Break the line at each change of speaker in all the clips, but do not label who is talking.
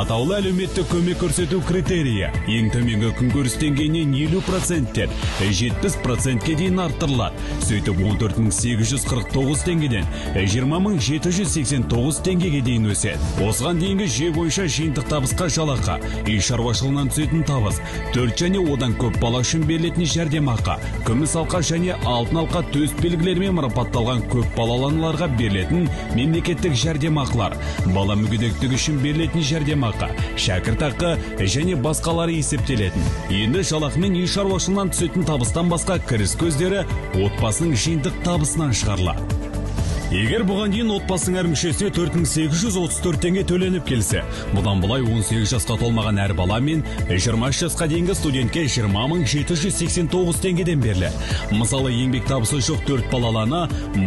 Атаулы әлеуметтік көмек көрсету критерийі ең төменгі күнкөріс деңгейінен 50%-тен 70%-ке дейін арттырылады. Сөйтіп 14.849 теңгеден 20.789 теңгеге дейін өседі. Осыған дейінгі жүйе бойынша жиынтық табысқа жалақы, үй шаруашылығынан түсетін табыс, 4 және одан көп бала үшін берілетін жәрдемақы, күміс алқа және алтын алқа төс белгілерімен марапатталған көп балалы аналарға берілетін мемлекеттік жәрдемақылар, бала мүгедектігі үшін берілетін жәрдемақы, шәкіртақы және басқалары есептелетін. Енді жалақы мен үй шаруашылығынан түсетін табыстан басқа кіріс көздері отбасының жиынтық табысынан шығарылады. Егер бұған дейін отбасының әр мүшесіне 4834 теңге төленіп келсе, бұдан былай 18 жасқа толмаған әр бала мен 23 жасқа дейінгі студентке 20.789 теңгеден беріледі. Мысалы, еңбек табысы жоқ 4 балалана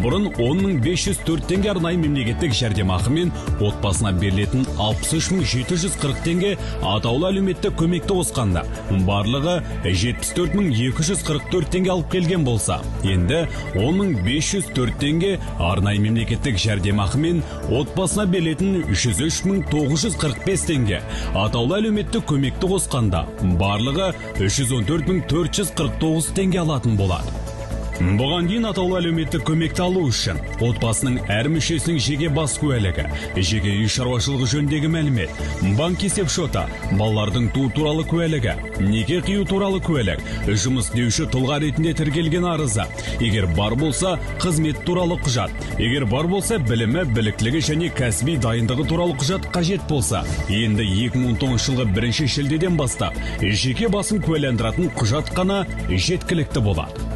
бұрын 10.504 теңге арнайы мемлекеттік жәрдемақы мен отбасына берілетін 63.740 теңге атаулы әлеуметтік көмекті қосқанда, барлығы 74.244 теңге алып келген болса, енді 10.504 теңге арнайы мемлекеттік жәрдемақы мен отбасына берілетін 303.945 теңге атаулы әлеуметтік көмекті қосқанда, барлығы 314.449 теңге алатын болады. Бұған дейін атаулы әлеуметтік көмекті алу үшін отбасының әр мүшесінің жеке бас куәлігі, жеке үй шаруашылығы жөніндегі мәлімет, банк есепшоты, балалардың туу туралы куәлігі, неке қию туралы куәлік, жұмыс істеуші тұлға ретінде тіркелген арызы, егер бар болса қызмет туралы құжат, егер бар болса білімі, біліктілігі және кәсіби дайындығы туралы құжат қажет болса, енді 2019 жылғы 1 шілдеден бастап жеке басын куәландыратын құжат қана жеткілікті болады.